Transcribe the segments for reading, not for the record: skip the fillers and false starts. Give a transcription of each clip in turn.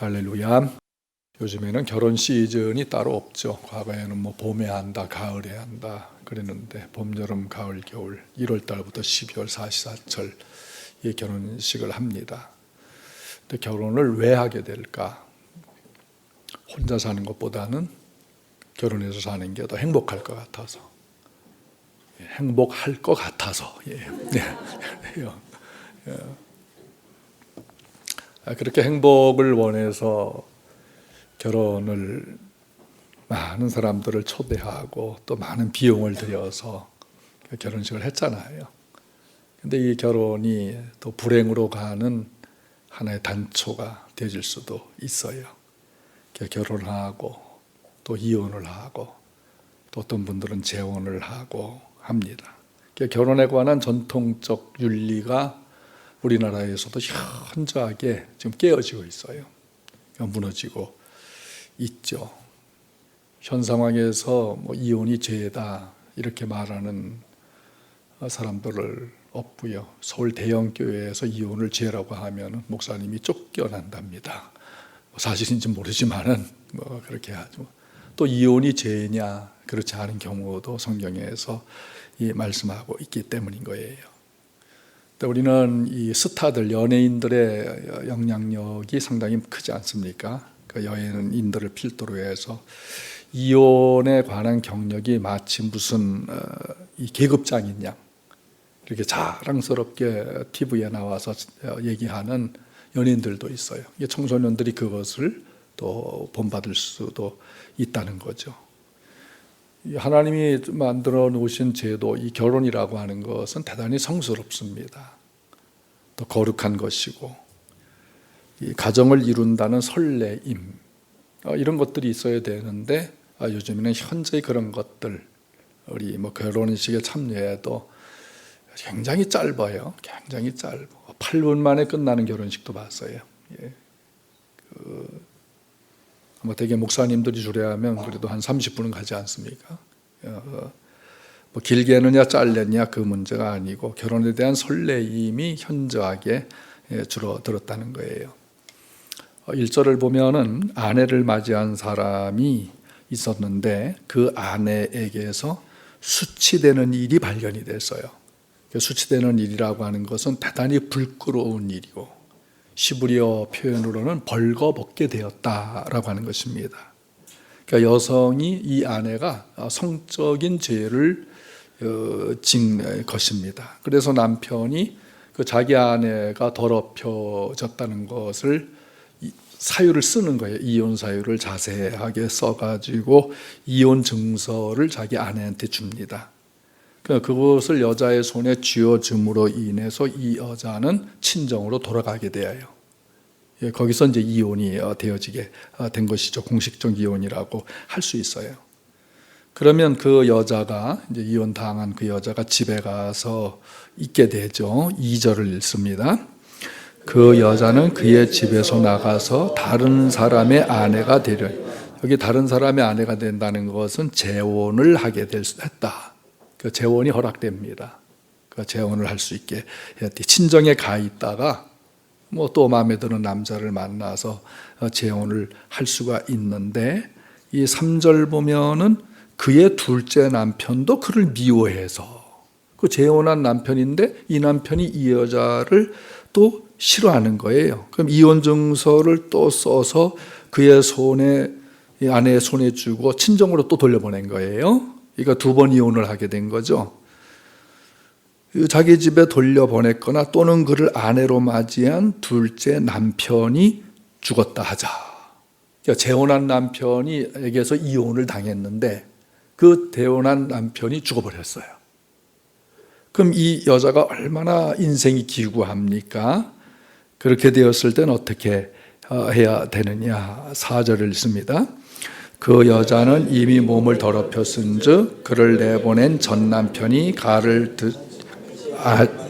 할렐루야. 요즘에는 결혼 시즌이 따로 없죠. 과거에는 봄에 한다, 가을에 한다 그랬는데 봄, 여름, 가을, 겨울 1월 달부터 12월 사시사철 이 결혼식을 합니다. 근데 결혼을 왜 하게 될까? 혼자 사는 것보다는 결혼해서 사는 게 더 행복할 것 같아서. 행복할 것 같아서. 그렇게 행복을 원해서 결혼을 많은 사람들을 초대하고 또 많은 비용을 들여서 결혼식을 했잖아요. 근데 이 결혼이 또 불행으로 가는 하나의 단초가 되어질 수도 있어요. 결혼하고 또 이혼을 하고 또 어떤 분들은 재혼을 하고 합니다. 결혼에 관한 전통적 윤리가 우리나라에서도 현저하게 지금 깨어지고 있어요. 무너지고 있죠. 현 상황에서 이혼이 죄다 이렇게 말하는 사람들을 없고요. 서울 대형교회에서 이혼을 죄라고 하면 목사님이 쫓겨난답니다. 사실인지 모르지만은 그렇게 하죠. 또 이혼이 죄냐 그렇지 않은 경우도 성경에서 말씀하고 있기 때문인 거예요. 우리는 이 스타들, 연예인들의 영향력이 상당히 크지 않습니까? 그 연예인들을 필두로 해서 이혼에 관한 경력이 마치 무슨 이 계급장인 양 이렇게 자랑스럽게 TV에 나와서 얘기하는 연예인들도 있어요. 청소년들이 그것을 또 본받을 수도 있다는 거죠. 하나님이 만들어 놓으신 제도, 이 결혼이라고 하는 것은 대단히 성스럽습니다. 또 거룩한 것이고, 이 가정을 이룬다는 설레임, 이런 것들이 있어야 되는데, 요즘에는 현저히 그런 것들, 우리 결혼식에 참여해도 굉장히 짧아요. 굉장히 짧고 8분 만에 끝나는 결혼식도 봤어요. 되게 목사님들이 주례하면 그래도 한 30분은 가지 않습니까? 길게 했느냐 짧느냐 그 문제가 아니고 결혼에 대한 설레임이 현저하게 줄어들었다는 거예요. 1절을 보면은 아내를 맞이한 사람이 있었는데 그 아내에게서 수치되는 일이 발견이 됐어요. 수치되는 일이라고 하는 것은 대단히 부끄러운 일이고 시브리어 표현으로는 벌거벗게 되었다라고 하는 것입니다. 그러니까 여성이 이 아내가 성적인 죄를 진 것입니다. 그래서 남편이 자기 아내가 더럽혀졌다는 것을 사유를 쓰는 거예요. 이혼 사유를 자세하게 써가지고 이혼 증서를 자기 아내한테 줍니다. 그것을 여자의 손에 쥐어줌으로 인해서 이 여자는 친정으로 돌아가게 되어요. 거기서 이제 이혼이 되어지게 된 것이죠. 공식적 이혼이라고 할 수 있어요. 그러면 그 여자가 이제 이혼 당한 그 여자가 집에 가서 있게 되죠. 2절을 읽습니다. 그 여자는 그의 집에서 나가서 다른 사람의 아내가 되려. 여기 다른 사람의 아내가 된다는 것은 재혼을 하게 했다. 그 재혼이 허락됩니다. 그 재혼을 할 수 있게 친정에 가 있다가 또 마음에 드는 남자를 만나서 재혼을 할 수가 있는데 이 3절 보면은 그의 둘째 남편도 그를 미워해서 그 재혼한 남편인데 이 남편이 이 여자를 또 싫어하는 거예요. 그럼 이혼 증서를 또 써서 그의 손에 아내의 손에 주고 친정으로 또 돌려보낸 거예요. 그러니까 2번 이혼을 하게 된 거죠. 자기 집에 돌려보냈거나 또는 그를 아내로 맞이한 둘째 남편이 죽었다 하자. 그러니까 재혼한 남편에게서 이혼을 당했는데 그 재혼한 남편이 죽어버렸어요. 그럼 이 여자가 얼마나 인생이 기구합니까? 그렇게 되었을 때는 어떻게 해야 되느냐? 4절을 읽습니다. 그 여자는 이미 몸을 더럽혔은즉 그를 내보낸 전 남편이 가를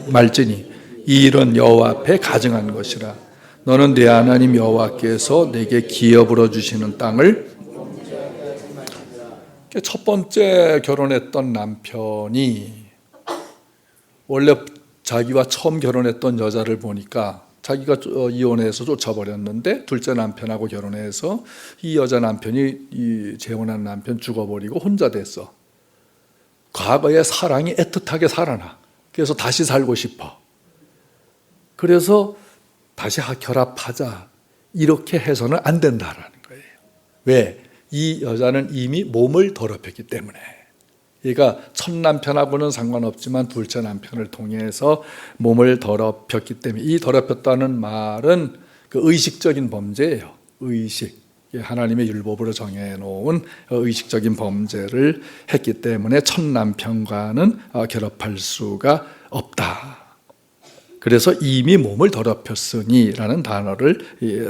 말지니 이 일은 여호와 앞에 가증한 것이라. 너는 네 하나님 여호와께서 내게 기업으로 주시는 땅을. 첫 번째 결혼했던 남편이 원래 자기와 처음 결혼했던 여자를 보니까 자기가 이혼해서 쫓아버렸는데 둘째 남편하고 결혼해서 이 여자 남편이 이 재혼한 남편 죽어버리고 혼자 됐어. 과거의 사랑이 애틋하게 살아나. 그래서 다시 살고 싶어. 그래서 다시 결합하자. 이렇게 해서는 안 된다라는 거예요. 왜? 이 여자는 이미 몸을 더럽혔기 때문에. 그러니까 첫 남편하고는 상관없지만 둘째 남편을 통해서 몸을 더럽혔기 때문에, 이 더럽혔다는 말은 그 의식적인 범죄예요. 의식. 하나님의 율법으로 정해놓은 의식적인 범죄를 했기 때문에 첫 남편과는 결합할 수가 없다. 그래서 이미 몸을 더럽혔으니라는 단어를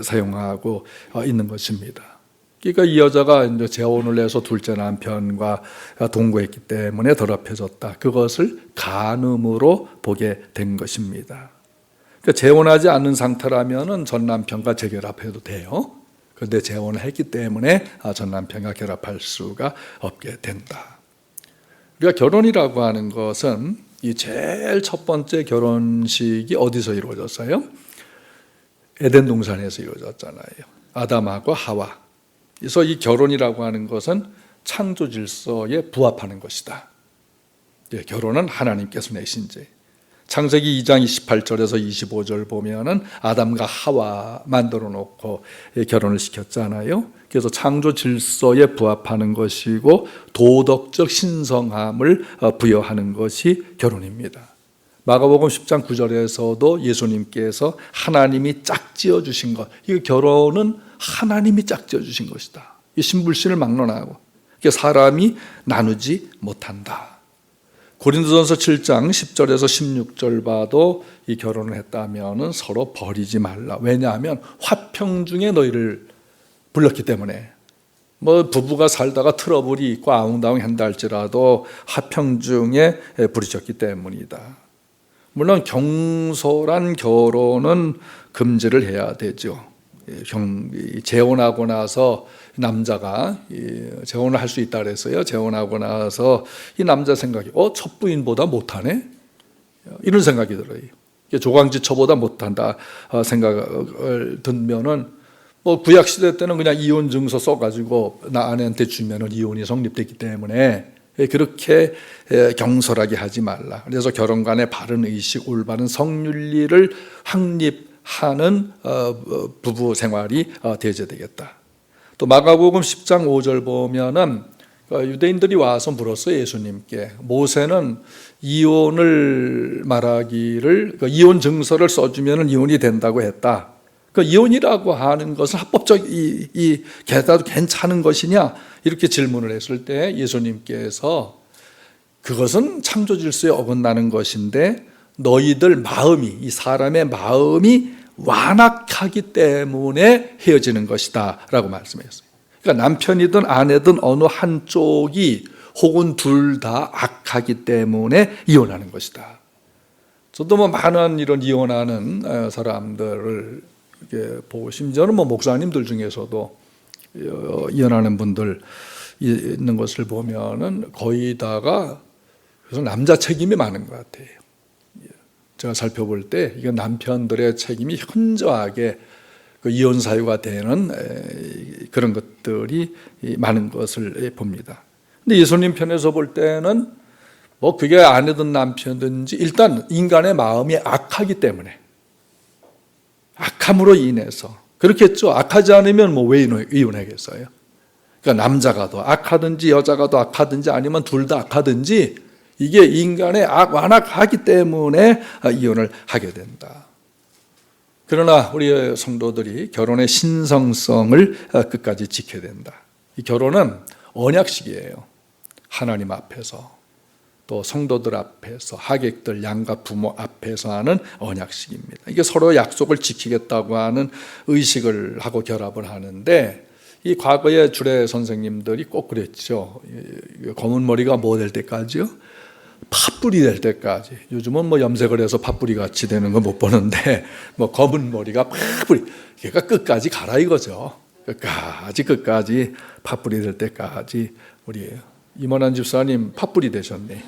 사용하고 있는 것입니다. 그러니까 이 여자가 이제 재혼을 해서 둘째 남편과 동거했기 때문에 더럽혀졌다. 그것을 간음으로 보게 된 것입니다. 그러니까 재혼하지 않는 상태라면은 전 남편과 재결합해도 돼요. 그런데 재혼을 했기 때문에 전 남편과 결합할 수가 없게 된다. 우리가 결혼이라고 하는 것은 이 제일 첫 번째 결혼식이 어디서 이루어졌어요? 에덴 동산에서 이루어졌잖아요. 아담하고 하와. 그래서 이 결혼이라고 하는 것은 창조 질서에 부합하는 것이다. 결혼은 하나님께서 내신 죄. 창세기 2장 28절에서 25절 보면은 아담과 하와 만들어 놓고 결혼을 시켰잖아요. 그래서 창조 질서에 부합하는 것이고 도덕적 신성함을 부여하는 것이 결혼입니다. 마가복음 10장 9절에서도 예수님께서 하나님이 짝지어 주신 것, 이 결혼은 하나님이 짝지어 주신 것이다. 이 신불신을 막론하고 사람이 나누지 못한다. 고린도전서 7장 10절에서 16절 봐도 이 결혼을 했다면 서로 버리지 말라. 왜냐하면 화평 중에 너희를 불렀기 때문에. 뭐 부부가 살다가 트러블이 있고 아웅다웅 한다 할지라도 화평 중에 부르셨기 때문이다. 물론 경솔한 결혼은 금지를 해야 되죠. 재혼하고 나서 남자가 재혼을 할 수 있다 그랬어요. 재혼하고 나서 이 남자 생각이 첫 부인보다 못하네? 이런 생각이 들어요. 조강지처보다 못한다 생각을 들면은 뭐 구약 시대 때는 그냥 이혼 증서 써가지고 나 아내한테 주면은 이혼이 성립됐기 때문에 그렇게 경솔하게 하지 말라. 그래서 결혼관의 바른 의식, 올바른 성윤리를 확립하는 부부 생활이 대제되겠다. 또 마가복음 10장 5절 보면은 유대인들이 와서 물었어요. 예수님께. 모세는 이혼을 말하기를 이혼 증서를 써주면 이혼이 된다고 했다. 이혼이라고 하는 것은 합법적 이 게다도 괜찮은 것이냐 이렇게 질문을 했을 때 예수님께서 그것은 창조 질서에 어긋나는 것인데 너희들 마음이, 이 사람의 마음이 완악하기 때문에 헤어지는 것이다 라고 말씀하셨어요. 그러니까 남편이든 아내든 어느 한쪽이 혹은 둘 다 악하기 때문에 이혼하는 것이다. 저도 뭐 많은 이런 이혼하는 사람들을 이렇게 보고, 심지어는 뭐 목사님들 중에서도 이혼하는 분들 있는 것을 보면은 거의 다가 그래서 남자 책임이 많은 것 같아요. 제가 살펴볼 때 이건 남편들의 책임이 현저하게 이혼 사유가 되는 그런 것들이 많은 것을 봅니다. 근데 예수님 편에서 볼 때는 뭐 그게 아내든 남편든지 일단 인간의 마음이 악하기 때문에, 악함으로 인해서 그렇겠죠. 악하지 않으면 뭐 왜 이혼하겠어요? 그러니까 남자가 더 악하든지 여자가 더 악하든지 아니면 둘 다 악하든지 이게 인간의 완악하기 때문에 이혼을 하게 된다. 그러나 우리 성도들이 결혼의 신성성을 끝까지 지켜야 된다. 이 결혼은 언약식이에요. 하나님 앞에서 또 성도들 앞에서 하객들 양가 부모 앞에서 하는 언약식입니다. 이게 서로 약속을 지키겠다고 하는 의식을 하고 결합을 하는데 이 과거의 주례 선생님들이 꼭 그랬죠. 검은 머리가 뭐 될 때까지요? 팥불이 될 때까지. 요즘은 뭐 염색을 해서 팥불이 같이 되는 거 못 보는데 뭐 검은 머리가 팥불이, 그러니까 끝까지 가라 이거죠. 끝까지 팥불이 될 때까지. 우리 임원한 집사님 팥불이 되셨네.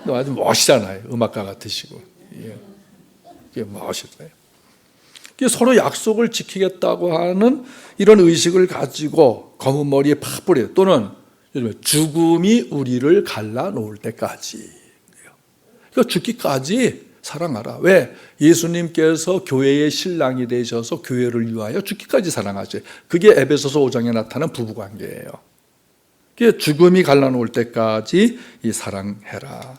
아주 멋있잖아요. 음악가 같으시고. 이게 멋있어요. 서로 약속을 지키겠다고 하는 이런 의식을 가지고 검은 머리에 파뿌려 또는 죽음이 우리를 갈라놓을 때까지. 그러니까 죽기까지 사랑하라. 왜? 예수님께서 교회의 신랑이 되셔서 교회를 위하여 죽기까지 사랑하지. 그게 에베소서 5장에 나타난 부부관계예요. 그게 죽음이 갈라놓을 때까지 이 사랑해라.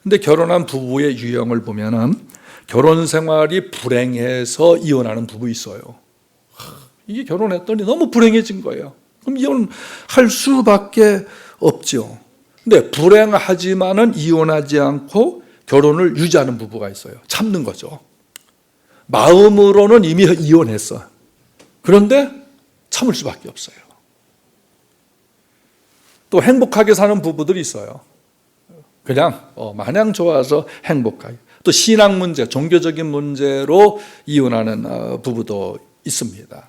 근데 결혼한 부부의 유형을 보면은 결혼 생활이 불행해서 이혼하는 부부 있어요. 이게 결혼했더니 너무 불행해진 거예요. 그럼 이혼할 수밖에 없죠. 근데 불행하지만은 이혼하지 않고 결혼을 유지하는 부부가 있어요. 참는 거죠. 마음으로는 이미 이혼했어. 그런데 참을 수밖에 없어요. 또 행복하게 사는 부부들이 있어요. 그냥 마냥 좋아서 행복하게. 또 신앙 문제, 종교적인 문제로 이혼하는 부부도 있습니다.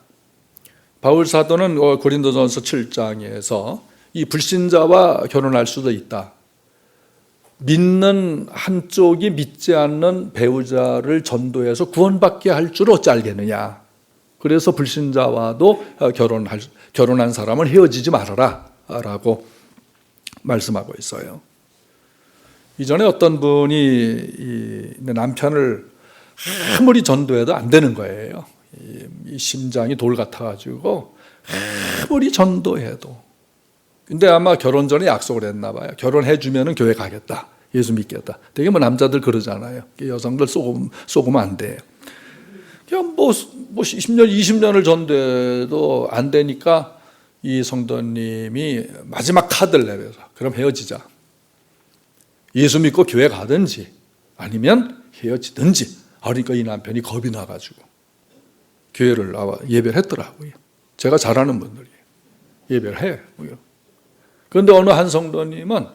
바울 사도는 고린도전서 7장에서 이 불신자와 결혼할 수도 있다. 믿는 한쪽이 믿지 않는 배우자를 전도해서 구원받게 할 줄 어찌 알겠느냐. 그래서 불신자와도 결혼한 사람은 헤어지지 말아라 라고 말씀하고 있어요. 이전에 어떤 분이 남편을 아무리 전도해도 안 되는 거예요. 이 심장이 돌 같아가지고 아무리 전도해도. 근데 아마 결혼 전에 약속을 했나 봐요. 결혼해주면 교회 가겠다. 예수 믿겠다. 되게 남자들 그러잖아요. 여성들 속으면 안 돼요. 그냥 10년, 20년을 전도해도 안 되니까 이 성도님이 마지막 카드를 내려서 그럼 헤어지자. 예수 믿고 교회 가든지 아니면 헤어지든지. 그러니까 이 남편이 겁이 나가지고 교회를 나와 예배를 했더라고요. 제가 잘 아는 분들이 예배를 해요. 그런데 어느 한 성도님은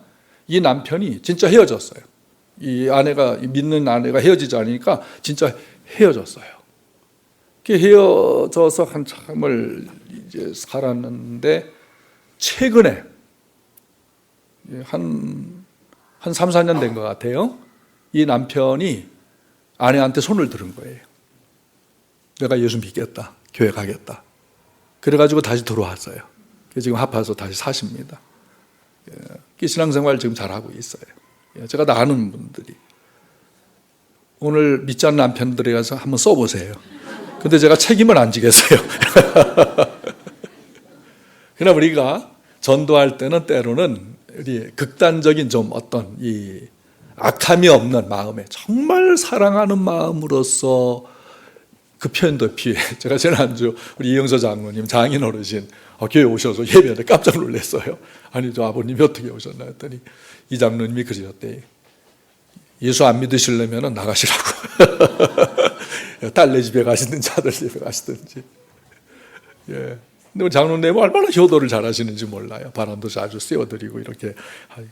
이 남편이 진짜 헤어졌어요. 이 믿는 아내가 헤어지지 않으니까 진짜 헤어졌어요. 헤어져서 한참을 이제 살았는데 최근에 한 3, 4년 된 것 같아요. 이 남편이 아내한테 손을 들은 거예요. 내가 예수 믿겠다. 교회 가겠다. 그래가지고 다시 들어왔어요. 지금 합해서 다시 사십니다. 신앙생활 지금 잘하고 있어요. 제가 다 아는 분들이. 오늘 믿지 않는 남편들에 가서 한번 써보세요. 근데 제가 책임을 안 지겠어요. 그러나 우리가 전도할 때는 때로는 우리 극단적인 좀 어떤 이 악함이 없는 마음에 정말 사랑하는 마음으로서 그 표현도 필요해요. 제가 지난주 우리 이영서 장로님 장인 어르신 교회 오셔서 예배하는데 깜짝 놀랐어요. 아니 저 아버님이 어떻게 오셨나 했더니 이 장로님이 그러셨대요. 예수 안 믿으시려면 나가시라고. 딸네 집에 가시든지 아들 집에 가시든지. 예. 근데 장로님은 얼마나 효도를 잘하시는지 몰라요. 바람도 자주 쐬어드리고 이렇게.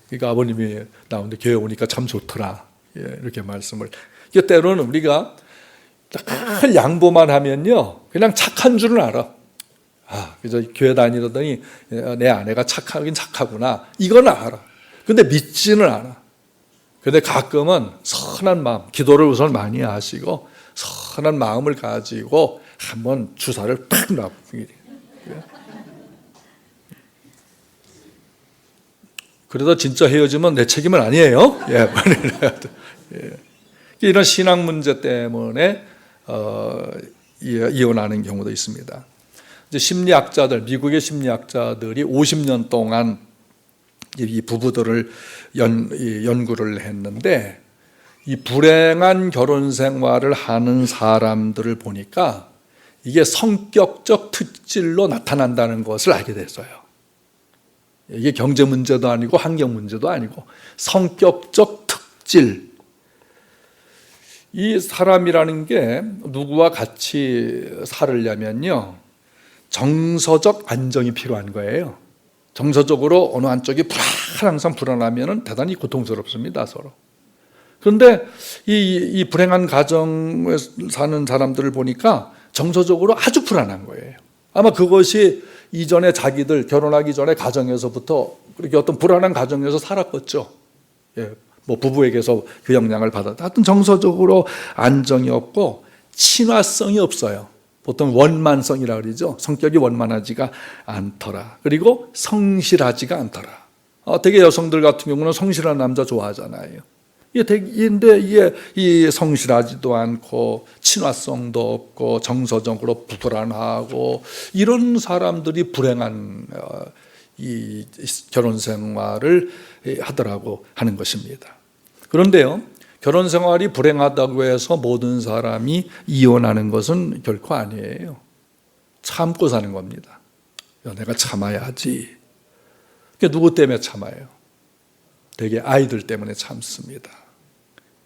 그러니까 아버님이 나오는데 교회 오니까 참 좋더라. 예, 이렇게 말씀을. 이게 때로는 우리가 딱 양보만 하면요, 그냥 착한 줄은 알아. 그래서 교회 다니더니 내 아내가 착하긴 착하구나. 이건 알아. 근데 믿지는 않아. 근데 가끔은 선한 마음, 기도를 우선 많이 하시고 선한 마음을 가지고 한번 주사를 팍 놔보기. 그러다 진짜 헤어지면 내 책임은 아니에요. 예. 이런 신앙 문제 때문에 이혼하는 경우도 있습니다. 이제 심리학자들, 미국의 심리학자들이 50년 동안 이 부부들을 연구를 했는데 이 불행한 결혼 생활을 하는 사람들을 보니까 이게 성격적 특질로 나타난다는 것을 알게 됐어요. 이게 경제 문제도 아니고 환경 문제도 아니고 성격적 특질. 이 사람이라는 게 누구와 같이 살으려면요, 정서적 안정이 필요한 거예요. 정서적으로 어느 한쪽이 항상 불안하면 대단히 고통스럽습니다, 서로. 그런데 이 불행한 가정에 사는 사람들을 보니까 정서적으로 아주 불안한 거예요. 아마 그것이 이전에 자기들 결혼하기 전에 가정에서부터 그렇게 어떤 불안한 가정에서 살았겠죠. 예, 부부에게서 그 영향을 받았다. 하여튼 정서적으로 안정이 없고 친화성이 없어요. 보통 원만성이라 그러죠. 성격이 원만하지가 않더라. 그리고 성실하지가 않더라. 되게 여성들 같은 경우는 성실한 남자 좋아하잖아요. 근데 이게 이 성실하지도 않고 친화성도 없고 정서적으로 불안하고 이런 사람들이 불행한 이 결혼 생활을 하더라고 하는 것입니다. 그런데요, 결혼 생활이 불행하다고 해서 모든 사람이 이혼하는 것은 결코 아니에요. 참고 사는 겁니다. 내가 참아야지. 누구 때문에 참아요? 되게 아이들 때문에 참습니다.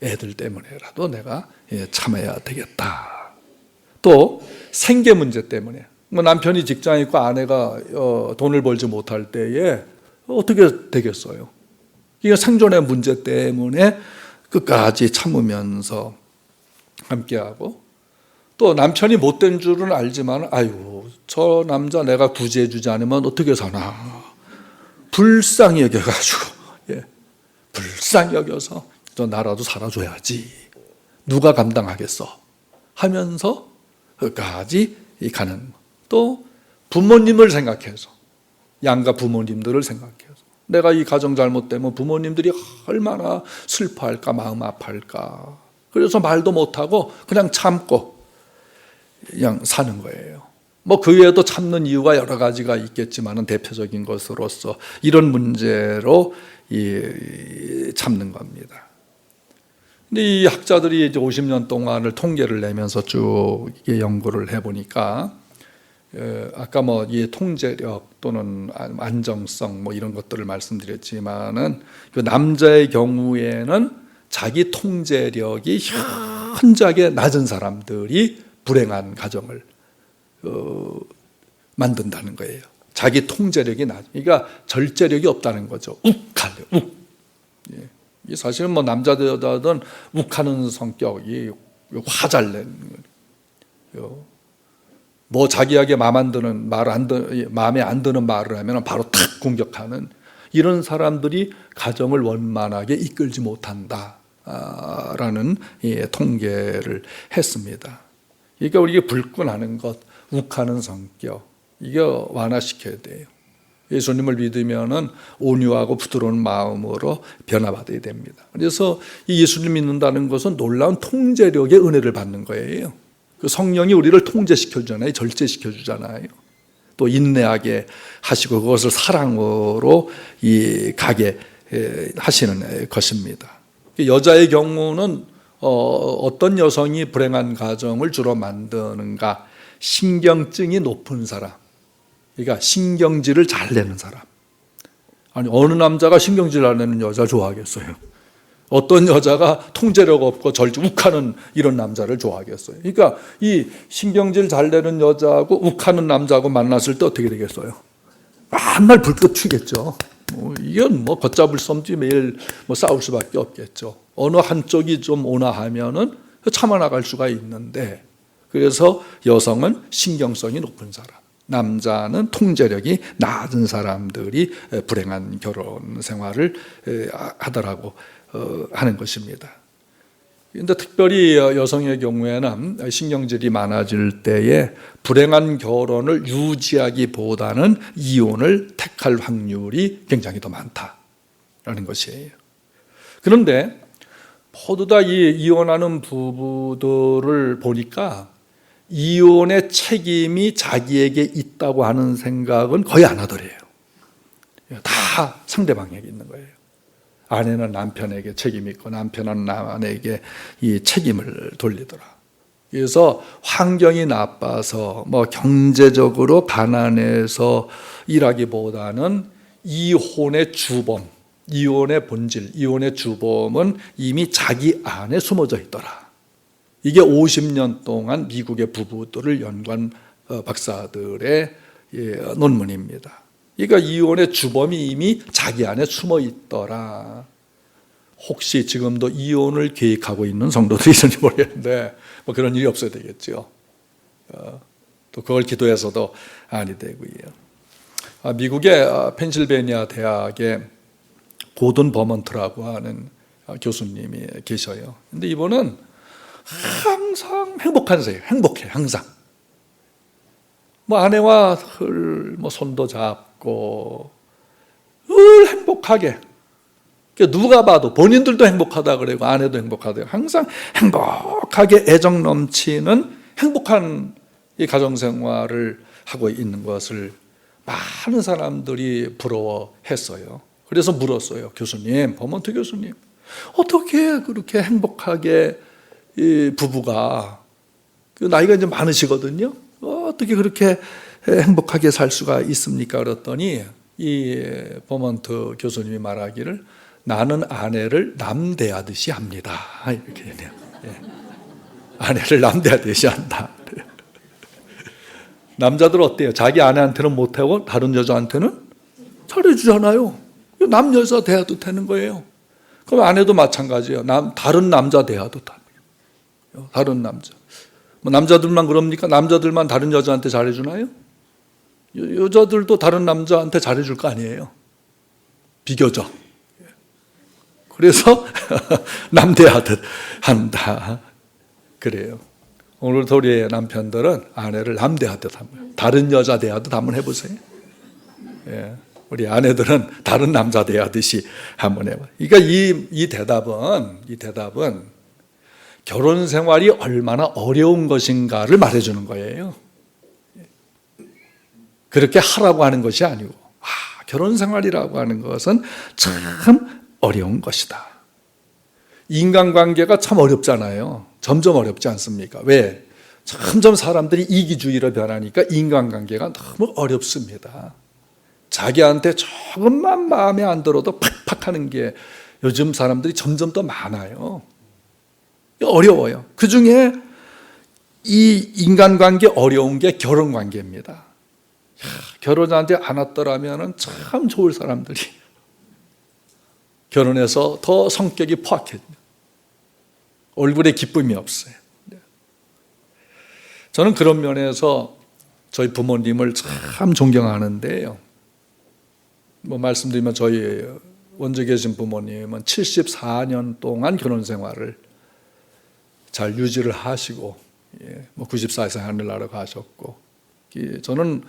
애들 때문에라도 내가 참아야 되겠다. 또 생계 문제 때문에 남편이 직장에 있고 아내가 돈을 벌지 못할 때에 어떻게 되겠어요? 이게 생존의 문제 때문에 끝까지 참으면서 함께하고, 또 남편이 못된 줄은 알지만 아유 저 남자 내가 구제해 주지 않으면 어떻게 사나 불쌍히 여겨가지고 불쌍히 여겨서 저 나라도 살아줘야지 누가 감당하겠어 하면서 끝까지 가는. 또 부모님을 생각해서, 양가 부모님들을 생각해서 내가 이 가정 잘못되면 부모님들이 얼마나 슬퍼할까 마음 아파할까. 그래서 말도 못하고 그냥 참고 그냥 사는 거예요. 그 외에도 참는 이유가 여러 가지가 있겠지만 대표적인 것으로서 이런 문제로 참는 겁니다. 근데 이 학자들이 이제 50년 동안을 통계를 내면서 쭉 연구를 해보니까 아까 이 통제력 또는 안정성 이런 것들을 말씀드렸지만은 그 남자의 경우에는 자기 통제력이 현저하게 낮은 사람들이 불행한 가정을 만든다는 거예요. 자기 통제력이 그러니까 절제력이 없다는 거죠. 욱하려, 욱. 사실은 남자든 여자든 욱하는 성격이 화잘내는 거예요. 자기에게 마음에 안 드는 말을 하면 바로 탁 공격하는 이런 사람들이 가정을 원만하게 이끌지 못한다라는 통계를 했습니다. 그러니까 우리가 불끈하는 것, 욱하는 성격, 이거 완화시켜야 돼요. 예수님을 믿으면은 온유하고 부드러운 마음으로 변화받아야 됩니다. 그래서 이 예수님 믿는다는 것은 놀라운 통제력의 은혜를 받는 거예요. 그 성령이 우리를 통제시켜 주잖아요. 절제시켜 주잖아요. 또 인내하게 하시고 그것을 사랑으로 가게 하시는 것입니다. 여자의 경우는 어떤 여성이 불행한 가정을 주로 만드는가? 신경증이 높은 사람. 그러니까 신경질을 잘 내는 사람. 아니 어느 남자가 신경질 안 내는 여자 좋아하겠어요? 어떤 여자가 통제력 없고 욱하는 이런 남자를 좋아하겠어요? 그러니까 이 신경질 잘 내는 여자하고 욱하는 남자하고 만났을 때 어떻게 되겠어요? 맨날 불꽃 튀겠죠. 이건 걷잡을 수 없지 매일 싸울 수밖에 없겠죠. 어느 한쪽이 좀 온화하면은 참아나갈 수가 있는데, 그래서 여성은 신경성이 높은 사람, 남자는 통제력이 낮은 사람들이 불행한 결혼 생활을 하더라고 하는 것입니다. 그런데 특별히 여성의 경우에는 신경질이 많아질 때에 불행한 결혼을 유지하기보다는 이혼을 택할 확률이 굉장히 더 많다라는 것이에요. 그런데 모두 다 이혼하는 부부들을 보니까 이혼의 책임이 자기에게 있다고 하는 생각은 거의 안 하더래요. 다 상대방에게 있는 거예요. 아내는 남편에게 책임이 있고 남편은 아내에게 이 책임을 돌리더라. 그래서 환경이 나빠서 경제적으로 가난해서 일하기보다는 이혼의 주범, 이혼의 본질, 이혼의 주범은 이미 자기 안에 숨어져 있더라. 이게 50년 동안 미국의 부부들을 연구한 박사들의 논문입니다. 그러니까 이혼의 주범이 이미 자기 안에 숨어 있더라. 혹시 지금도 이혼을 계획하고 있는 성도들이 있는지 모르겠는데 그런 일이 없어야 되겠죠. 또 그걸 기도해서도 아니 되고요. 미국의 펜실베니아 대학의 고든 버먼트라고 하는 교수님이 계셔요. 근데 이분은 항상 행복한 사이에요. 행복해, 항상. 뭐 아내와 뭐 손도 잡고 늘 행복하게. 누가 봐도 본인들도 행복하다 그러고 아내도 행복하다. 항상 행복하게 애정 넘치는 행복한 이 가정생활을 하고 있는 것을 많은 사람들이 부러워했어요. 그래서 물었어요. 교수님, 버몬트 교수님, 어떻게 그렇게 행복하게 이 부부가 나이가 이제 많으시거든요. 어떻게 그렇게 행복하게 살 수가 있습니까? 그랬더니 이 버몬트 교수님이 말하기를 나는 아내를 남대하듯이 합니다. 이렇게 얘기해요. 예. 아내를 남대하듯이 한다. 남자들 어때요? 자기 아내한테는 못하고 다른 여자한테는 잘해주잖아요. 남 여자 대해도 되는 거예요. 그럼 아내도 마찬가지예요. 다른 남자 대해도 돼요. 다른 남자. 뭐 남자들만 그럽니까? 남자들만 다른 여자한테 잘해주나요? 여자들도 다른 남자한테 잘해줄 거 아니에요. 비교적. 그래서 남대하듯 한다. 그래요. 오늘도 우리 남편들은 아내를 남대하듯 한번, 다른 여자 대하듯 한번 해보세요. 예. 우리 아내들은 다른 남자 대하듯이 한번 해봐. 그러니까 이 대답은 결혼 생활이 얼마나 어려운 것인가를 말해주는 거예요. 그렇게 하라고 하는 것이 아니고, 결혼 생활이라고 하는 것은 참 어려운 것이다. 인간관계가 참 어렵잖아요. 점점 어렵지 않습니까? 왜? 점점 사람들이 이기주의로 변하니까 인간관계가 너무 어렵습니다. 자기한테 조금만 마음에 안 들어도 팍팍 하는 게 요즘 사람들이 점점 더 많아요. 어려워요. 그 중에 이 인간관계 어려운 게 결혼관계입니다. 결혼하지 않았더라면 참 좋을 사람들이 결혼해서 더 성격이 포악해집니다. 얼굴에 기쁨이 없어요. 저는 그런 면에서 저희 부모님을 참 존경하는데요. 뭐 말씀드리면 저희 원주에 계신 부모님은 74년 동안 결혼 생활을 잘 유지를 하시고, 뭐 94세 하늘나라 가셨고, 저는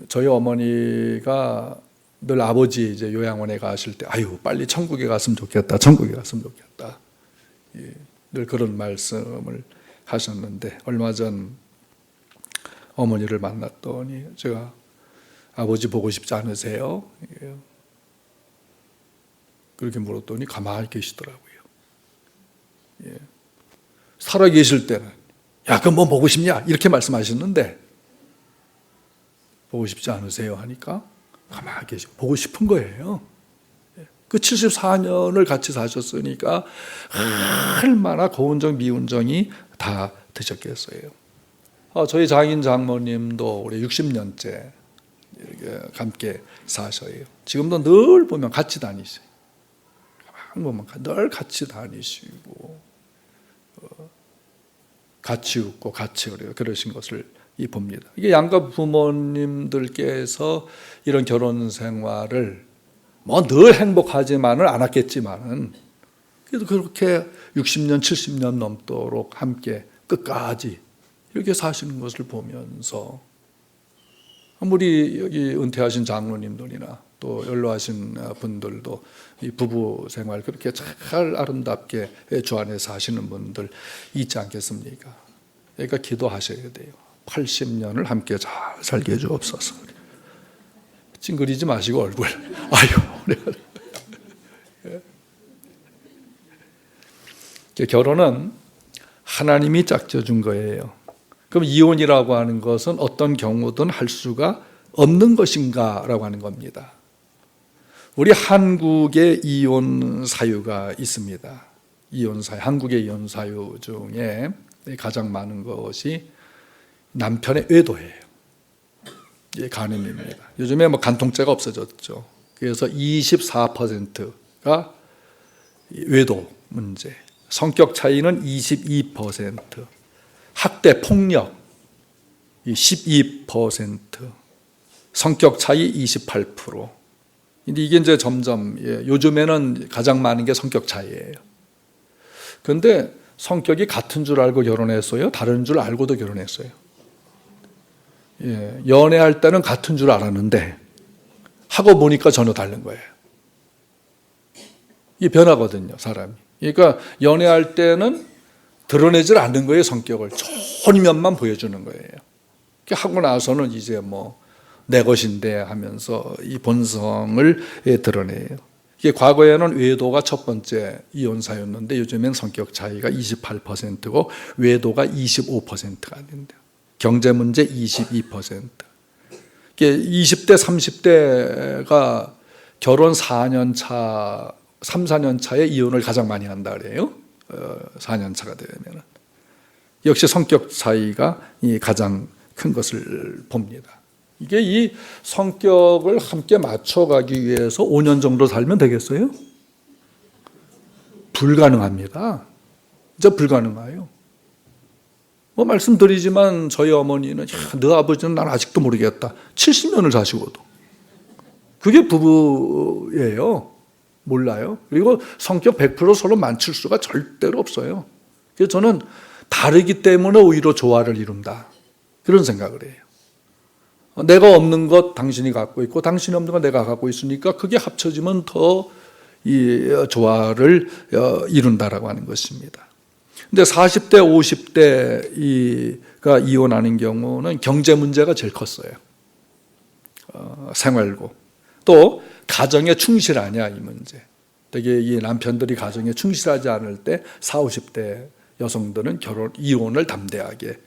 저희 어머니가 늘 아버지 이제 요양원에 가실 때, 아유 빨리 천국에 갔으면 좋겠다, 천국에 갔으면 좋겠다, 늘 그런 말씀을 하셨는데, 얼마 전 어머니를 만났더니 제가 아버지 보고 싶지 않으세요? 그렇게 물었더니 가만히 계시더라고요. 살아 계실 때는 야 그럼 뭐 보고 싶냐 이렇게 말씀하셨는데, 보고 싶지 않으세요 하니까 가만히 계시고 보고 싶은 거예요. 그 74년을 같이 사셨으니까 얼마나 고운정 미운정이 다 드셨겠어요. 저희 장인 장모님도 올해 60년째 이렇게 함께 사셔요. 지금도 늘 보면 같이 다니세요. 가만 보면 늘 같이 다니시고 같이 웃고 같이 그래요. 그러신 것을 봅니다. 이게 양가 부모님들께서 이런 결혼 생활을 뭐 늘 행복하지만은 않았겠지만은 그래도 그렇게 60년, 70년 넘도록 함께 끝까지 이렇게 사시는 것을 보면서 아무리 여기 은퇴하신 장로님들이나 또 연로하신 분들도 이 부부 생활 그렇게 잘 아름답게 주 안에서 하시는 분들 있지 않겠습니까? 그러니까 기도하셔야 돼요. 80년을 함께 잘 살게 해주옵소서. 찡그리지 마시고 얼굴. 결혼은 하나님이 짝져준 거예요. 그럼 이혼이라고 하는 것은 어떤 경우든 할 수가 없는 것인가라고 하는 겁니다. 우리 한국의 이혼 사유가 있습니다. 한국의 이혼 사유 중에 가장 많은 것이 남편의 외도예요. 간음입니다. 요즘에 뭐 간통죄가 없어졌죠. 그래서 24%가 외도 문제, 성격 차이는 22%, 학대 폭력 12%, 성격 차이 28%. 근데 이게 이제 점점 요즘에는 가장 많은 게 성격 차이예요. 그런데 성격이 같은 줄 알고 결혼했어요? 다른 줄 알고도 결혼했어요? 예, 연애할 때는 같은 줄 알았는데 하고 보니까 전혀 다른 거예요. 이게 변하거든요, 사람이. 그러니까 연애할 때는 드러내질 않는 거예요, 성격을. 좋은 면만 보여주는 거예요. 하고 나서는 이제 뭐 내 것인데 하면서 이 본성을 드러내요. 이게 과거에는 외도가 첫 번째 이혼사였는데 요즘엔 성격 차이가 28%고 외도가 25%가 된대요. 경제 문제 22%. 이게 20대, 30대가 결혼 4년 차, 3, 4년 차에 이혼을 가장 많이 한다 그래요. 4년 차가 되면은. 역시 성격 차이가 가장 큰 것을 봅니다. 이게 이 성격을 함께 맞춰가기 위해서 5년 정도 살면 되겠어요? 불가능합니다. 진짜 불가능해요. 뭐 말씀드리지만 저희 어머니는 너 아버지는 난 아직도 모르겠다. 70년을 사시고도. 그게 부부예요. 몰라요. 그리고 성격 100% 서로 맞출 수가 절대로 없어요. 그래서 저는 다르기 때문에 오히려 조화를 이룬다. 그런 생각을 해요. 내가 없는 것 당신이 갖고 있고 당신이 없는 것 내가 갖고 있으니까 그게 합쳐지면 더 이 조화를 이룬다라고 하는 것입니다. 근데 40대, 50대가 이혼하는 경우는 경제 문제가 제일 컸어요. 생활고. 또 가정에 충실하냐 이 문제. 되게 이 남편들이 가정에 충실하지 않을 때 40, 50대 여성들은 이혼을 담대하게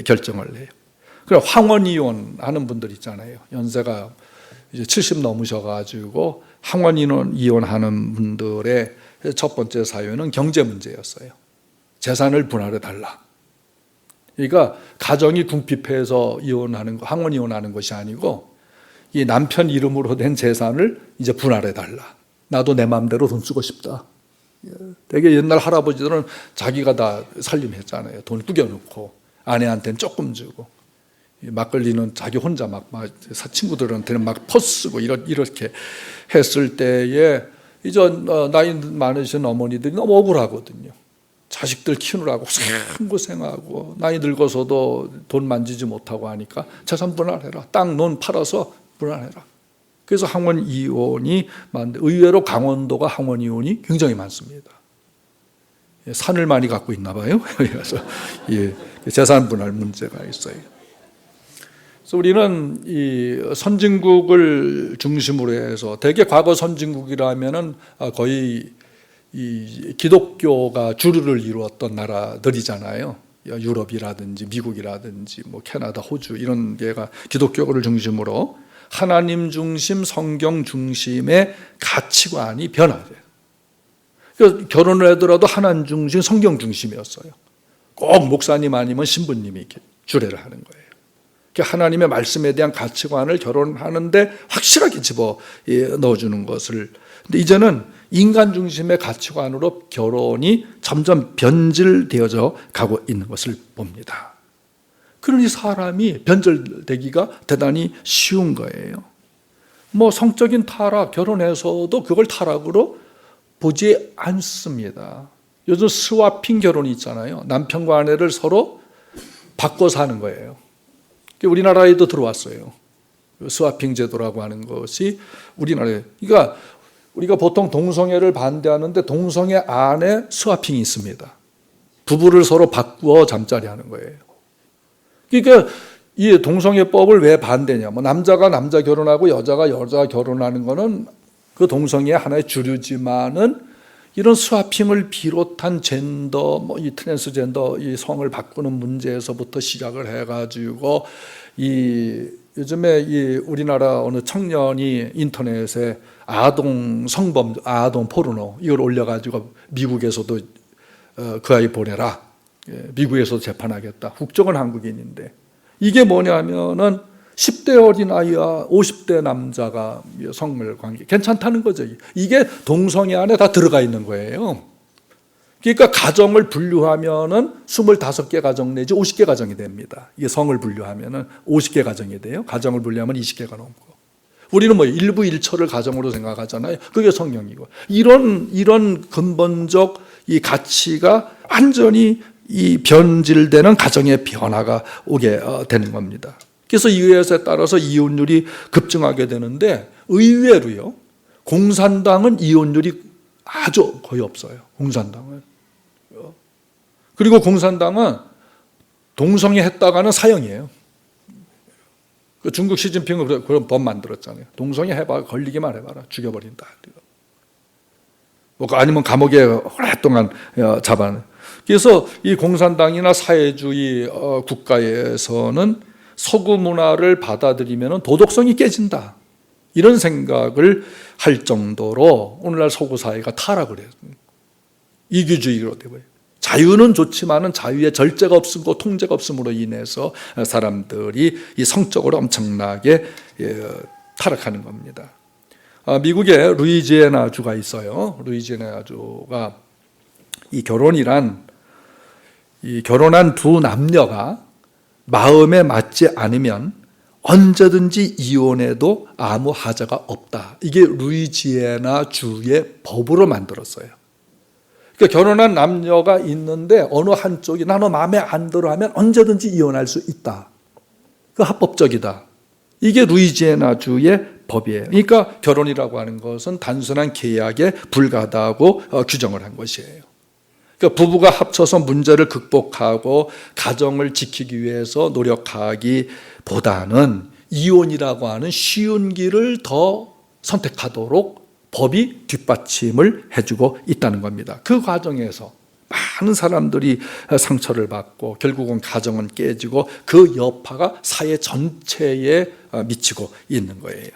결정을 해요. 그럼 황혼 이혼하는 분들 있잖아요. 연세가 이제 70 넘으셔가지고 황혼 이혼하는 분들의 첫 번째 사유는 경제 문제였어요. 재산을 분할해 달라. 그러니까 가정이 궁핍해서 황혼 이혼하는 것이 아니고 이 남편 이름으로 된 재산을 이제 분할해 달라. 나도 내 마음대로 돈 쓰고 싶다. 되게 옛날 할아버지들은 자기가 다 살림했잖아요. 돈 꾸겨놓고 아내한테는 조금 주고 막걸리는 자기 혼자 막 친구들한테는 막 퍼쓰고 이렇게 했을 때에 이제 나이 많으신 어머니들이 너무 억울하거든요. 자식들 키우느라고 고생하고 나이 늙어서도 돈 만지지 못하고 하니까 재산 분할해라. 땅, 논 팔아서 분할해라. 그래서 황혼 이혼이 많은데 의외로 강원도가 황혼 이혼이 굉장히 많습니다. 산을 많이 갖고 있나 봐요. 그래서 재산 분할 문제가 있어요. 그래서 우리는 이 선진국을 중심으로 해서 대개 과거 선진국이라면은 거의 이 기독교가 주류를 이루었던 나라들이잖아요. 유럽이라든지 미국이라든지 뭐 캐나다, 호주 이런 데가 기독교를 중심으로 하나님 중심, 성경 중심의 가치관이 변화돼요. 그래서 결혼을 하더라도 하나님 중심, 성경 중심이었어요. 꼭 목사님 아니면 신부님이 주례를 하는 거예요. 하나님의 말씀에 대한 가치관을 결혼하는데 확실하게 집어 넣어주는 것을. 근데 이제는 인간 중심의 가치관으로 결혼이 점점 변질되어져 가고 있는 것을 봅니다. 그러니 사람이 변절되기가 대단히 쉬운 거예요. 뭐 성적인 타락, 결혼해서도 그걸 타락으로 보지 않습니다. 요즘 스와핑 결혼이 있잖아요. 남편과 아내를 서로 바꿔 사는 거예요. 우리나라에도 들어왔어요. 스와핑 제도라고 하는 것이 우리나라에. 그러니까 우리가 보통 동성애를 반대하는데 동성애 안에 스와핑이 있습니다. 부부를 서로 바꾸어 잠자리 하는 거예요. 그러니까 이 동성애법을 왜 반대냐? 뭐 남자가 남자 결혼하고 여자가 여자 결혼하는 거는 그 동성애의 하나의 주류지만은 이런 스와핑을 비롯한 젠더, 뭐 이 트랜스젠더 이 성을 바꾸는 문제에서부터 시작을 해가지고 요즘에 우리나라 어느 청년이 인터넷에 아동 성범, 아동 포르노 이걸 올려가지고 미국에서도 그 아이 보내라. 미국에서도 재판하겠다. 국적은 한국인인데 이게 뭐냐면은 10대 어린아이와 50대 남자가 성물 관계 괜찮다는 거죠. 이게 동성애 안에 다 들어가 있는 거예요. 그러니까 가정을 분류하면은 25개 가정 내지 50개 가정이 됩니다. 이게 성을 분류하면은 50개 가정이 돼요. 가정을 분류하면 20개가 넘고. 우리는 뭐 일부 일처를 가정으로 생각하잖아요. 그게 성령이고. 이런 근본적 이 가치가 완전히 이 변질되는 가정의 변화가 오게 되는 겁니다. 그래서 이것에 따라서 이혼율이 급증하게 되는데 의외로요, 공산당은 이혼율이 아주 거의 없어요. 공산당은. 그리고 공산당은 동성애 했다가는 사형이에요. 중국 시진핑은 그런 법 만들었잖아요. 동성애 해봐, 걸리기만 해봐라, 죽여버린다. 아니면 감옥에 오랫동안 잡아내. 그래서 이 공산당이나 사회주의 국가에서는 서구 문화를 받아들이면 도덕성이 깨진다, 이런 생각을 할 정도로 오늘날 서구 사회가 타락을 해요. 이기주의로 되고요. 자유는 좋지만은 자유의 절제가 없고 통제가 없음으로 인해서 사람들이 이 성적으로 엄청나게 타락하는 겁니다. 미국에 루이지애나주가 있어요. 루이지애나주가 이 결혼이란 이 결혼한 두 남녀가 마음에 맞지 않으면 언제든지 이혼해도 아무 하자가 없다. 이게 루이지애나주의 법으로 만들었어요. 그러니까 결혼한 남녀가 있는데 어느 한쪽이 나는 마음에 안 들어 하면 언제든지 이혼할 수 있다. 그 합법적이다. 이게 루이지애나주의 법이에요. 그러니까 결혼이라고 하는 것은 단순한 계약에 불과하다고 규정을 한 것이에요. 그러니까 부부가 합쳐서 문제를 극복하고 가정을 지키기 위해서 노력하기보다는 이혼이라고 하는 쉬운 길을 더 선택하도록 법이 뒷받침을 해주고 있다는 겁니다. 그 과정에서 많은 사람들이 상처를 받고 결국은 가정은 깨지고 그 여파가 사회 전체에 미치고 있는 거예요.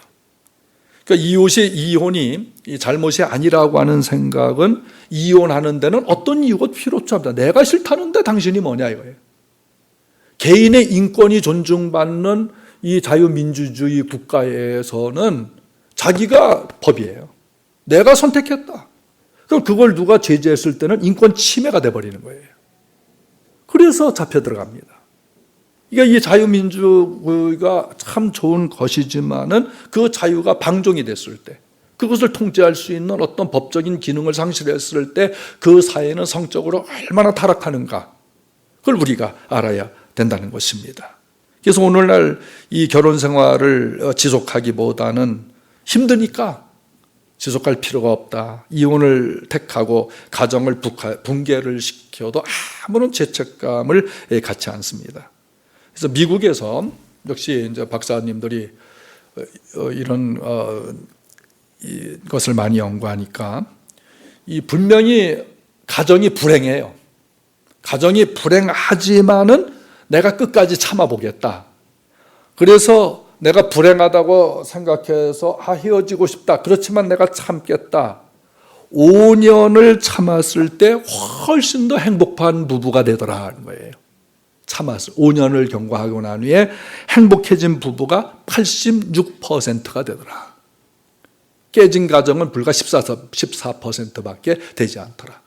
그러니까 이혼이 잘못이 아니라고 하는 생각은 이혼하는 데는 어떤 이유가 필요치 않다. 내가 싫다는데 당신이 뭐냐 이거예요. 개인의 인권이 존중받는 이 자유민주주의 국가에서는 자기가 법이에요. 내가 선택했다. 그럼 그걸 누가 제재했을 때는 인권 침해가 돼버리는 거예요. 그래서 잡혀 들어갑니다. 그러니까 이 자유민주주의가 참 좋은 것이지만은 그 자유가 방종이 됐을 때, 그것을 통제할 수 있는 어떤 법적인 기능을 상실했을 때 그 사회는 성적으로 얼마나 타락하는가, 그걸 우리가 알아야 된다는 것입니다. 그래서 오늘날 이 결혼 생활을 지속하기보다는 힘드니까 지속할 필요가 없다. 이혼을 택하고 가정을 붕괴를 시켜도 아무런 죄책감을 갖지 않습니다. 그래서 미국에서 역시 이제 박사님들이 이런 것을 많이 연구하니까 이 분명히 가정이 불행해요. 가정이 불행하지만은 내가 끝까지 참아보겠다. 그래서 내가 불행하다고 생각해서 헤어지고 싶다. 그렇지만 내가 참겠다. 5년을 참았을 때 훨씬 더 행복한 부부가 되더라는 거예요. 참았을 5년을 경과하고 난 후에 행복해진 부부가 86%가 되더라. 깨진 가정은 불과 14%밖에 되지 않더라.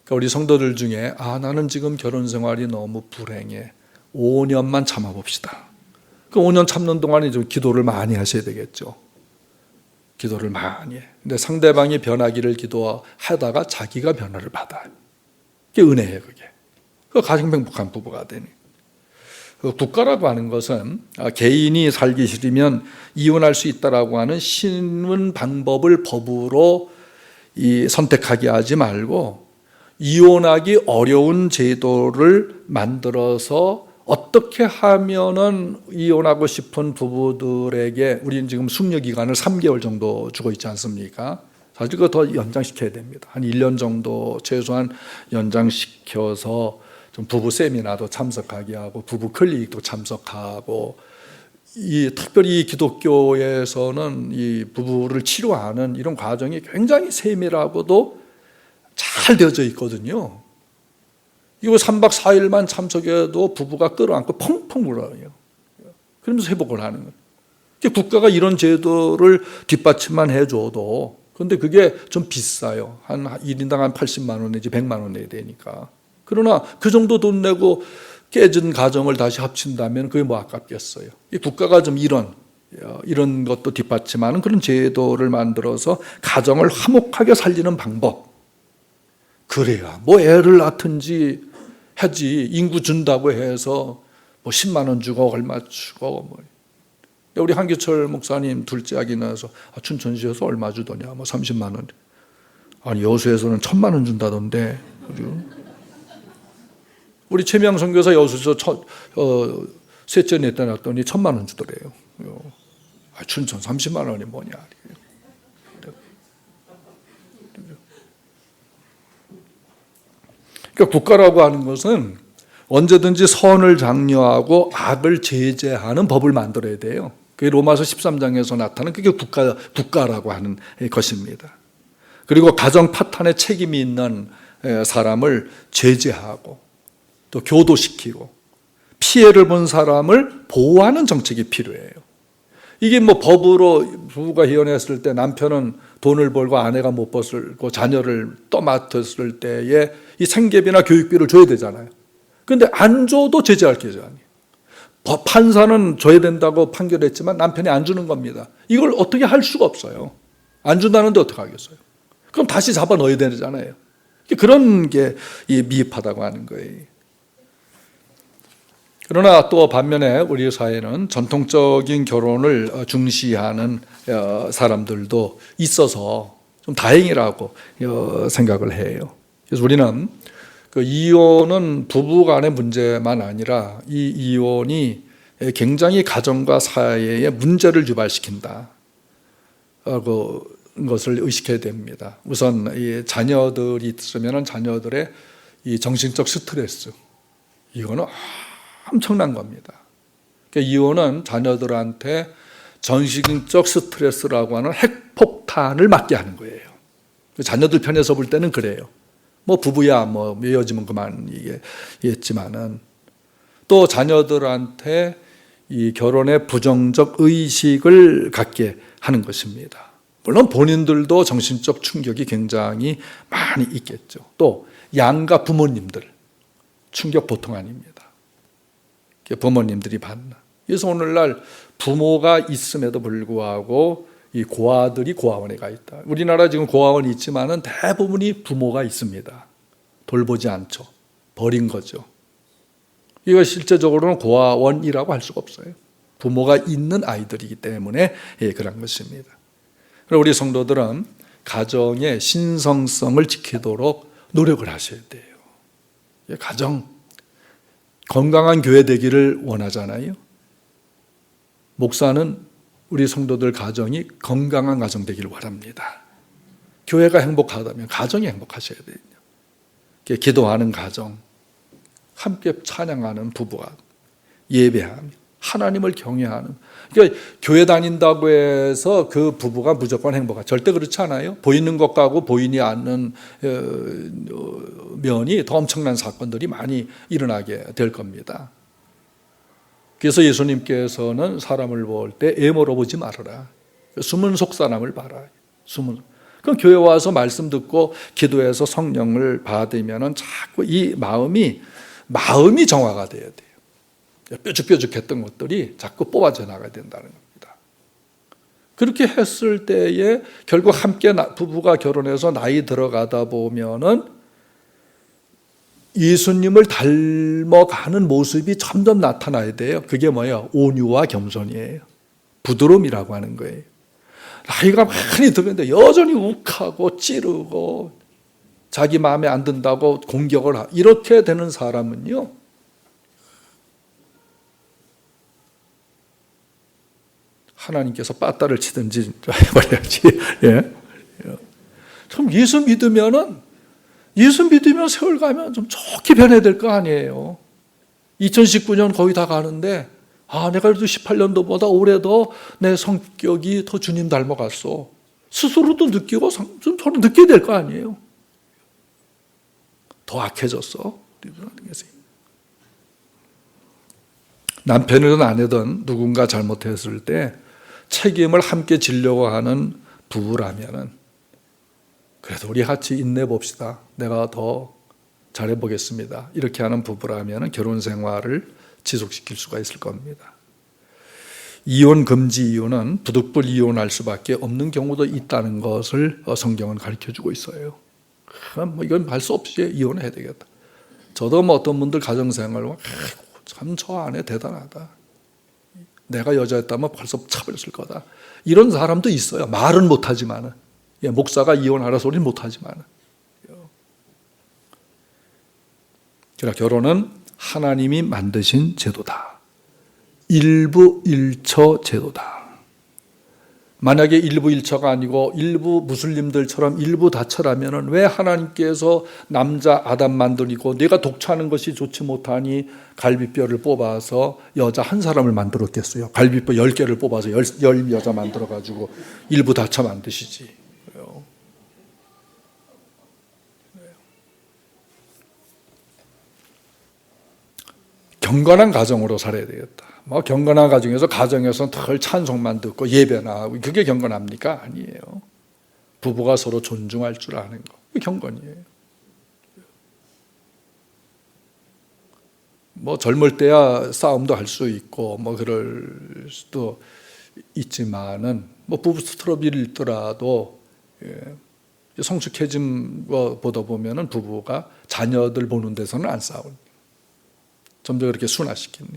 그러니까 우리 성도들 중에 나는 지금 결혼 생활이 너무 불행해. 5년만 참아봅시다. 그 5년 참는 동안에 좀 기도를 많이 하셔야 되겠죠. 기도를 많이 해. 근데 상대방이 변하기를 기도하다가 자기가 변화를 받아요. 그게 은혜예요, 그게. 그 가정 행복한 부부가 되니. 국가라고 하는 것은 개인이 살기 싫으면 이혼할 수 있다라고 하는 쉬운 방법을 법으로 선택하게 하지 말고 이혼하기 어려운 제도를 만들어서 어떻게 하면은 이혼하고 싶은 부부들에게, 우리는 지금 숙려 기간을 3개월 정도 주고 있지 않습니까? 사실 그거 더 연장시켜야 됩니다. 한 1년 정도 최소한 연장시켜서 좀 부부 세미나도 참석하게 하고 부부 클리닉도 참석하고, 특별히 기독교에서는 이 부부를 치료하는 이런 과정이 굉장히 세밀하고도 잘 되어져 있거든요. 이거 3박 4일만 참석해도 부부가 끌어안고 펑펑 울어요. 그러면서 회복을 하는 거예요. 국가가 이런 제도를 뒷받침만 해줘도, 그런데 그게 좀 비싸요. 한 1인당 한 80만 원 내지 100만 원 내야 되니까. 그러나 그 정도 돈 내고 깨진 가정을 다시 합친다면 그게 뭐 아깝겠어요. 이 국가가 좀 이런 것도 뒷받침하는 그런 제도를 만들어서 가정을 화목하게 살리는 방법, 그래야 뭐 애를 낳든지 하지. 인구 준다고 해서 뭐 10만 원 주고 얼마 주고 뭐. 우리 한기철 목사님 둘째 아기 낳아서 춘천시에서 얼마 주더냐? 뭐 30만 원. 아니 여수에서는 1,000만 원 준다던데. 우리 최명 선교사 여수에서 셋째 넷째 낳았더니 1,000만 원 주더래요. 춘천 30만 원이 뭐냐? 그러니까 국가라고 하는 것은 언제든지 선을 장려하고 악을 제재하는 법을 만들어야 돼요. 그게 로마서 13장에서 나타나는 그게 국가라고 하는 것입니다. 그리고 가정 파탄에 책임이 있는 사람을 제재하고 또 교도시키고 피해를 본 사람을 보호하는 정책이 필요해요. 이게 뭐 법으로 부부가 이혼했을 때 남편은 돈을 벌고 아내가 못 벌고 자녀를 떠맡았을 때에 이 생계비나 교육비를 줘야 되잖아요. 그런데 안 줘도 제재할 게 아니에요. 판사는 줘야 된다고 판결했지만 남편이 안 주는 겁니다. 이걸 어떻게 할 수가 없어요. 안 준다는데 어떻게 하겠어요? 그럼 다시 잡아 넣어야 되잖아요. 그런 게 미흡하다고 하는 거예요. 그러나 또 반면에 우리 사회는 전통적인 결혼을 중시하는 사람들도 있어서 좀 다행이라고 생각을 해요. 그래서 우리는 그 이혼은 부부 간의 문제만 아니라 이 이혼이 굉장히 가정과 사회에 문제를 유발시킨다. 그 것을 의식해야 됩니다. 우선 이 자녀들이 있으면 자녀들의 이 정신적 스트레스, 이거는 엄청난 겁니다. 그러니까 이혼은 자녀들한테 정신적 스트레스라고 하는 핵폭탄을 맞게 하는 거예요. 자녀들 편에서 볼 때는 그래요. 뭐 부부야 뭐 헤어지면 그만 이겠지만은 또 자녀들한테 이 결혼의 부정적 의식을 갖게 하는 것입니다. 물론 본인들도 정신적 충격이 굉장히 많이 있겠죠. 또 양가 부모님들 충격 보통 아닙니다. 부모님들이 받나. 그래서 오늘날 부모가 있음에도 불구하고 이 고아들이 고아원에 가 있다. 우리나라 지금 고아원이 있지만은 대부분이 부모가 있습니다. 돌보지 않죠. 버린 거죠. 이거 실제적으로는 고아원이라고 할 수가 없어요. 부모가 있는 아이들이기 때문에 그런 것입니다. 그리고 우리 성도들은 가정의 신성성을 지키도록 노력을 하셔야 돼요. 가정, 건강한 교회 되기를 원하잖아요. 목사는 우리 성도들 가정이 건강한 가정 되기를 바랍니다. 교회가 행복하다면 가정이 행복하셔야 돼요. 기도하는 가정, 함께 찬양하는 부부가 예배하며 하나님을 경외하는. 그러니까 교회 다닌다고 해서 그 부부가 무조건 행복하죠. 절대 그렇지 않아요. 보이는 것하고 보이지 않는 면이 더 엄청난 사건들이 많이 일어나게 될 겁니다. 그래서 예수님께서는 사람을 볼 때 애모로 보지 말아라. 숨은 속 사람을 봐라. 그럼 교회 와서 말씀 듣고 기도해서 성령을 받으면 자꾸 이 마음이 정화가 돼야 돼요. 뾰족뾰족했던 것들이 자꾸 뽑아져 나가야 된다는 겁니다. 그렇게 했을 때에 결국 함께 부부가 결혼해서 나이 들어가다 보면은 예수님을 닮아가는 모습이 점점 나타나야 돼요. 그게 뭐예요? 온유와 겸손이에요. 부드러움이라고 하는 거예요. 나이가 많이 들었는데 여전히 욱하고 찌르고 자기 마음에 안 든다고 공격을 하고 이렇게 되는 사람은요, 하나님께서 빠따를 치든지 해버려야지. 예. 참 예수 믿으면 세월 가면 좀 좋게 변해야 될 거 아니에요. 2019년 거의 다 가는데 내가 그래도 18년도보다 올해도 내 성격이 더 주님 닮아갔어. 스스로도 느끼고 좀 저는 느껴야 될 거 아니에요. 더 악해졌어. 남편이든 아내든 누군가 잘못했을 때 책임을 함께 지려고 하는 부부라면은 그래도 우리 같이 인내 봅시다. 내가 더 잘해보겠습니다. 이렇게 하는 부부라면 결혼 생활을 지속시킬 수가 있을 겁니다. 이혼 금지 이유는 부득불 이혼할 수밖에 없는 경우도 있다는 것을 성경은 가르쳐주고 있어요. 뭐 이건 할 수 없이 이혼해야 되겠다. 저도 뭐 어떤 분들 가정생활 참 저 아내 대단하다. 내가 여자였다면 벌써 차버렸을 거다. 이런 사람도 있어요. 말은 못하지만은. 목사가 이혼하라 소리는 못하지만은. 그러나 결혼은 하나님이 만드신 제도다. 일부 일처 제도다. 만약에 일부 일처가 아니고 일부 무슬림들처럼 일부 다처라면은 왜 하나님께서 남자 아담 만들고 내가 독차하는 것이 좋지 못하니 갈비뼈를 뽑아서 여자 한 사람을 만들었겠어요? 갈비뼈 10개를 뽑아서 10 여자 만들어 가지고 일부 다처 만드시지. 경건한 가정으로 살아야 되겠다. 뭐 경건한 가정에서 덜 찬송만 듣고 예배나 하고 그게 경건합니까? 아니에요. 부부가 서로 존중할 줄 아는 거. 그게 경건이에요. 뭐 젊을 때야 싸움도 할 수 있고 뭐 그럴 수도 있지만은 뭐 부부 트러블이 있더라도 성숙해진 거 보다 보면은 부부가 자녀들 보는 데서는 안 싸우니. 좀 더 그렇게 순화시키니.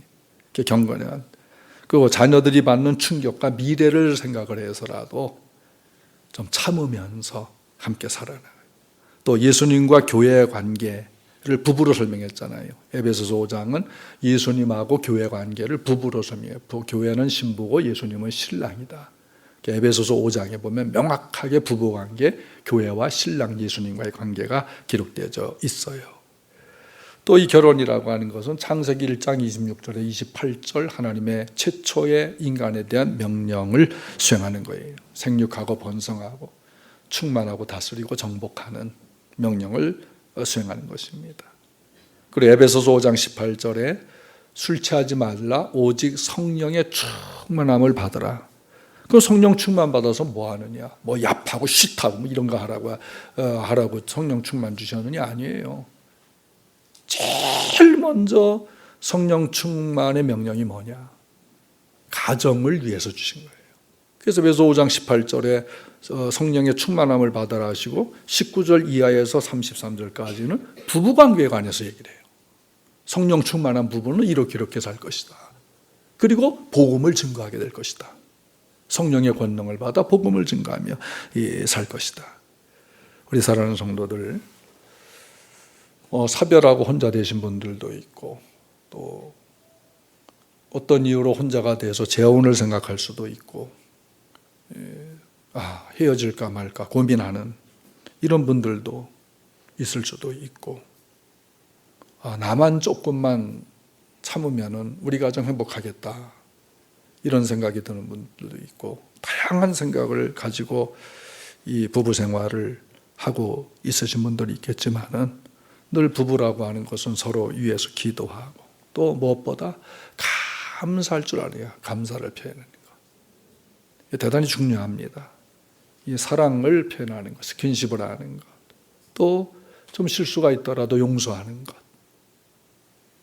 그게 경건한. 그리고 자녀들이 받는 충격과 미래를 생각을 해서라도 좀 참으면서 함께 살아나가요. 또 예수님과 교회의 관계를 부부로 설명했잖아요. 에베소서 5장은 예수님하고 교회 관계를 부부로 설명해요. 교회는 신부고 예수님은 신랑이다. 에베소서 5장에 보면 명확하게 부부 관계, 교회와 신랑 예수님과의 관계가 기록되어 있어요. 또 이 결혼이라고 하는 것은 창세기 1장 26절에 28절 하나님의 최초의 인간에 대한 명령을 수행하는 거예요. 생육하고 번성하고 충만하고 다스리고 정복하는 명령을 수행하는 것입니다. 그리고 에베소서 5장 18절에 술 취하지 말라 오직 성령의 충만함을 받으라. 그 성령 충만 받아서 뭐 하느냐? 뭐 얍하고 쉿하고 뭐 이런 거 하라고 성령 충만 주셨느냐? 아니에요. 제일 먼저 성령 충만의 명령이 뭐냐? 가정을 위해서 주신 거예요. 그래서 에베소 5장 18절에 성령의 충만함을 받아라 하시고 19절 이하에서 33절까지는 부부관계에 관해서 얘기를 해요. 성령 충만한 부부는 이렇게 살 것이다. 그리고 복음을 증거하게 될 것이다. 성령의 권능을 받아 복음을 증거하며 살 것이다. 우리 사랑하는 성도들, 사별하고 혼자 되신 분들도 있고 또 어떤 이유로 혼자가 돼서 재혼을 생각할 수도 있고 헤어질까 말까 고민하는 이런 분들도 있을 수도 있고 나만 조금만 참으면은 우리 가정 행복하겠다 이런 생각이 드는 분들도 있고 다양한 생각을 가지고 이 부부 생활을 하고 있으신 분들이 있겠지만은 늘 부부라고 하는 것은 서로 위해서 기도하고 또 무엇보다 감사할 줄 알아야 감사를 표현하는 것. 대단히 중요합니다. 이 사랑을 표현하는 것, 스킨십을 하는 것, 또 좀 실수가 있더라도 용서하는 것,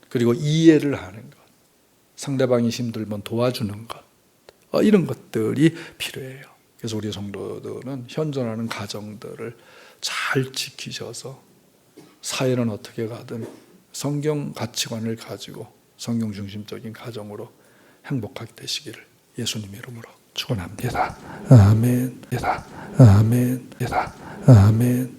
그리고 이해를 하는 것, 상대방이 힘들면 도와주는 것, 이런 것들이 필요해요. 그래서 우리 성도들은 현존하는 가정들을 잘 지키셔서 사회는 어떻게 가든 성경 가치관을 가지고 성경 중심적인 가정으로 행복하게 되시기를 예수님 이름으로 축원합니다. 아멘. 아멘. 아멘. 아멘.